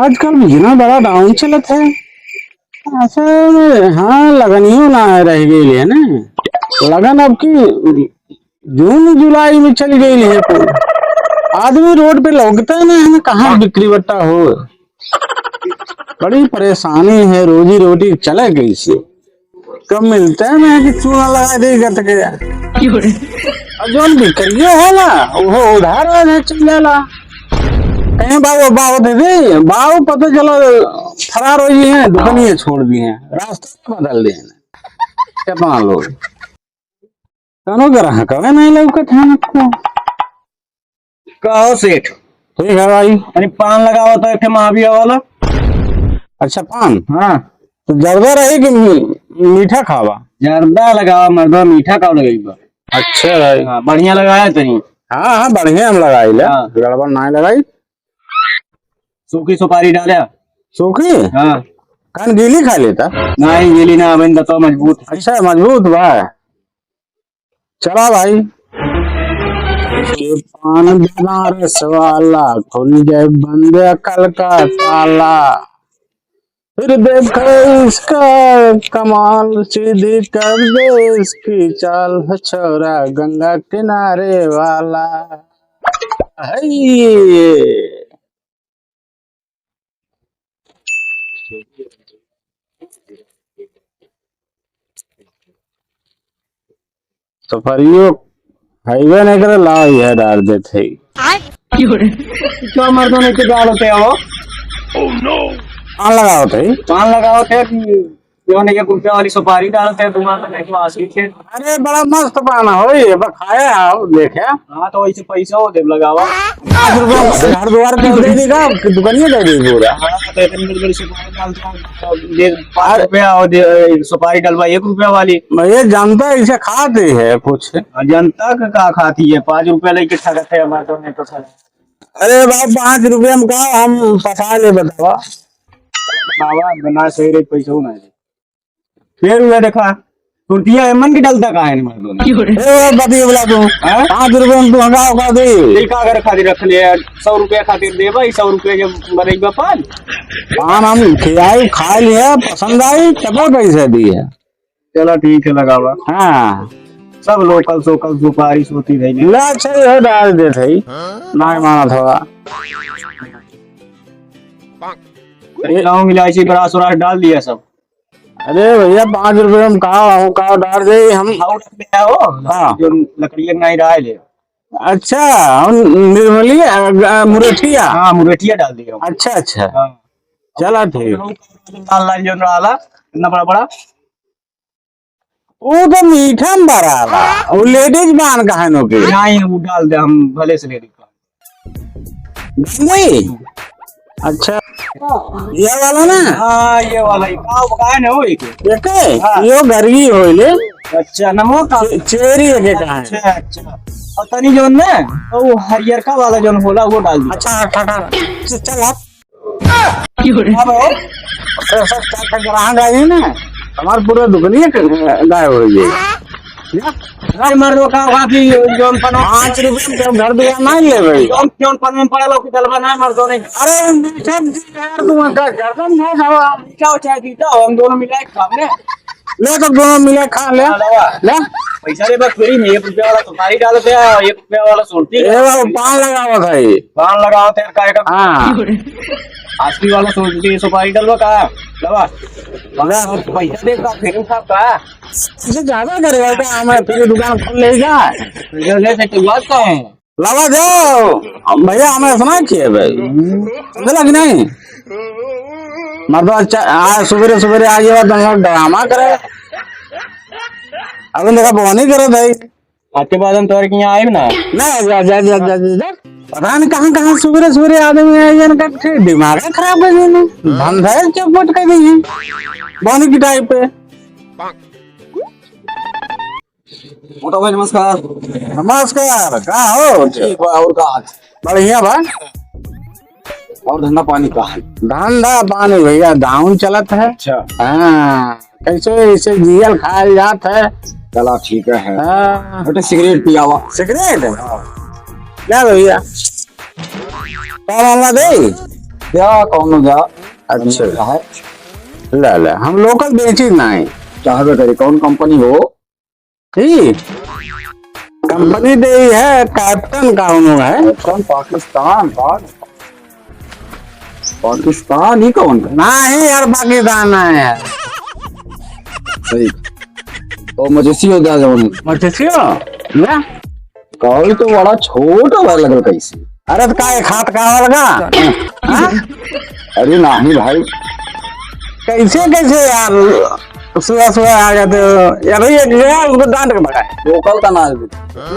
आजकल बिजनेस बड़ा डाउन चलत है। ऐसा हाँ लगनियो ना रह गई है ना। लगन अब की जून जुलाई में चली गई है। आदमी रोड पे लौकता ना है, कहाँ बिक्री बट्टा हो। बड़ी परेशानी है, रोजी रोटी चले कैसे। कब मिलता है ना कि चूना लगा देगा तक और जो बिक्रियो है ना वो उधार है चल जाला। कहीं बाबू बाबू दे दे बाबू पता चलो फरार हो गई है, दुकानियां छोड़ दी हैं, रास्ता बदल दिए कितना लोग कनो ग्राहक है नहीं लौकत है आपको। कहो सेठ। ठीक है भाई। अरे पान लगाओ तो एक महाविया वाला। अच्छा पान, हाँ तो जर्दा रहे कि मीठा खावा। जर्दा लगाओ मर्दवा, मीठा का लगेगा। अच्छा भाई। हाँ बढ़िया लगाया तनी। हाँ हाँ बढ़िया हम लगाई ले। हाँ। गड़बड़ ना लगाई। सूखी सुपारी डाला। सूखी हाँ कान गीली खा लेता। नहीं गीली ना बंदा तो मजबूत। अच्छा मजबूत भाई। चला भाई के पान बनारस वाला खुल जाए बंद कल का ताला, फिर देखो इसका कमाल सीधी कर दे इसकी चाल, छोरा गंगा किनारे वाला है। सफरियो हाईवे नहीं करे ला है डाल देते क्यों मर्दों ने के डाल होते हो। पान लगाओ थे। पान लगाओ थे कि क्यों नहीं 1 रुपया वाली सुपारी डालते हैं तुम्हारा तो नहीं वासी थे। अरे बड़ा मस्त पान हो ये खाया आओ देखे। हाँ तो ऐसे पैसा हो देव लगावा। 5 रुपया घर द्वार कर दे देगा दुकानिया कर देगी पूरा। हाँ तो इतनी बड़ी सुपारी डालता हूँ 5 रुपया और सुपारी डलवा 1 रुपया वाली। ये जनता इसे खाते है कुछ। जनता का खाती है 5 रुपया लेके ठगत है हमारे तो नहीं तो ठग। अरे बाप 5 रुपया में कहा हम फसा ले बतावा। बाबा बना सही रेट पैसा हो ना फिर हुआ देखा तुरतिया मन की डलता कहा है मर्दों ने। बती बोला तू 5 रुपया में तू हंगा होगा दे का अगर खातिर रख लिया 100 रुपया खातिर दे भाई 100 रुपया जब मरेगा पान पान हम खिलाई खा लिया पसंद आई तब पैसे दिए। चलो ठीक है लगावा। हाँ सब लोकल सोकल सुपारी सोती रही ला अच्छे डाल दे थे ना माना थोड़ा लौंग इलायची ब्रास व्रास डाल दिया सब। अरे भैया 5 रुपये में कहा डाल दे हम। हाँ जो लकड़िया नहीं डाल ले। अच्छा हम निर्मली मुरेठिया। हाँ मुरेठिया डाल दिया। अच्छा अच्छा चला ठीक। लाल लाल जो डाला इतना बड़ा बड़ा वो तो मीठा में बड़ा वो लेडीज बान कहानों के नहीं वो डाल दे हम भले से ले नहीं। अच्छा ये वाला ना। हाँ ये वाला ही का ना हो एक यो गरगी होइले। अच्छा नमो का चेरी के कहा है। अच्छा अच्छा और तनी जोन में वो हरियर का वाला जोन होला वो डाल दिया। अच्छा टाटा चल आप ग्राहक आए ना हमारे पूरा दुकानिया गायब हो गई। मर्दों का काफी जोन 5 रुपये में घर दुकान नहीं ले भाई। जोन पन में पड़ा लो कि दलवा ना मर्दों ने। अरे मीठा यार तुम का गर्दन है हवा क्या चाय पीता हो हम दोनों मिला के खाने ले तो दोनों मिले खा ले ले पैसा ले बस फ्री में 1 रुपया वाला सुपारी डालते हैं 1 रुपया वाला सोलती ये वाला पान लगावा था ये पान लगाओ थे काय का। हाँ आसकी वाला सोलती सुपारी डलवा का लवा पैसा दे का फिर साहब का इसे ज्यादा करेगा क्या हमें फिर दुकान खोल लेगा ले सकते बात का है लगा दो भैया हमें सुना किए भाई समझ लगी नहीं मर्द आज सवेरे सवेरे आ गया ड्रामा करे अभी देखा बोनी करे भाई आज के बाद हम तोर के यहाँ आए ना नहीं पता नहीं कहाँ सवेरे सवेरे आदमी आए दिमाग खराब है धंधा चौपट कर दी है बोनी की टाइप पे। मोटा भाई नमस्कार। नमस्कार कहा हो ठीक बा और का बढ़िया बा और धंधा पानी का है। धंधा पानी भैया डाउन चलत है। अच्छा हाँ कैसे इसे जियल खाया जात है। चला ठीक है हाँ, बेटा सिगरेट पियावा। सिगरेट क्या भैया दे क्या कौन जा अच्छा है ले ले हम लोकल बेची नहीं चाहबे करे कौन कंपनी हो ठीक कंपनी दे है कैप्टन का उन्होंने है कौन पाकिस्तान पाकिस्तान ही कौन का नहीं यार पाकिस्तान नहीं है सही तो मुझे सीओ जा जाओ मछियो ले कॉल तो बड़ा छोटा वाला लगल कैसे अरे तो काय खात का लगा हाँ? अरे नहीं भाई कैसे कैसे यार सुबह सुबह आ जाते हो यार ये गया उसको डांट के भगाए लोकल का नाम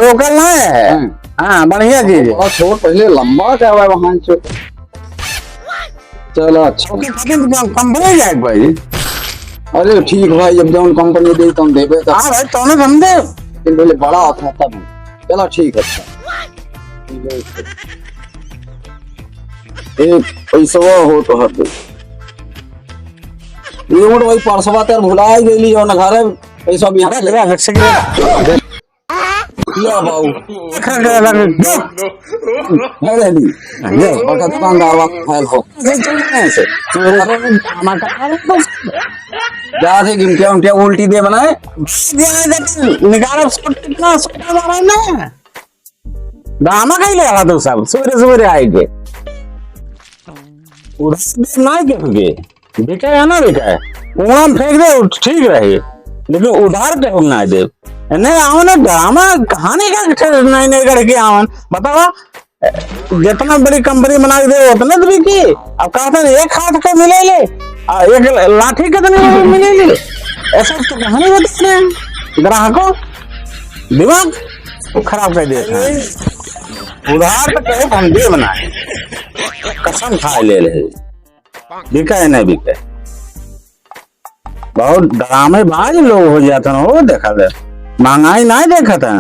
लोकल नहीं है हाँ बढ़िया चीज है बड़ा छोट पहले लंबा क्या हुआ वहां से चलो अच्छा कंपनी जाए भाई अरे ठीक भाई जब जब कंपनी दे तुम देवे तो हाँ भाई तूने समझे लेकिन पहले बड़ा आता तब चलो ठीक है अच्छा एक पैसा हो तो हर ये मोट भाई परसवा तेर भुला ही गई हो ना घर पैसा भी अरे लगा अलग से गिरा किया बाऊ लगा है रेडी ये बड़ा दुकानदार वा फाइल हो ऐसे जा से गिम क्या उल्टिया उल्टी दे बनाए निकाल कितना सुट्टा मारा है ना दामा कहीं ले रहा था सब सवेरे सवेरे आएंगे उधर ना के बिका है ना बिका है उड़ा फेंक दे ठीक रहे लेकिन उधार के ना दे नहीं आओ ना ड्रामा कहानी का नहीं नहीं करके आवन बताओ जितना बड़ी कंपनी बना के दे उतना तो बिकी अब कहा था एक हाथ का मिले ले एक लाठी कितने मिले ले ऐसा तो कहानी बता रहे हैं ग्राहकों दिमाग खराब कर देता है उधार तो कहे हम दे बनाए कसम खाए ले रहे बिका है नहीं बिका बहुत ड्रामेबाज लोग हो जाते हैं वो देखा दे महंगाई नहीं देखा था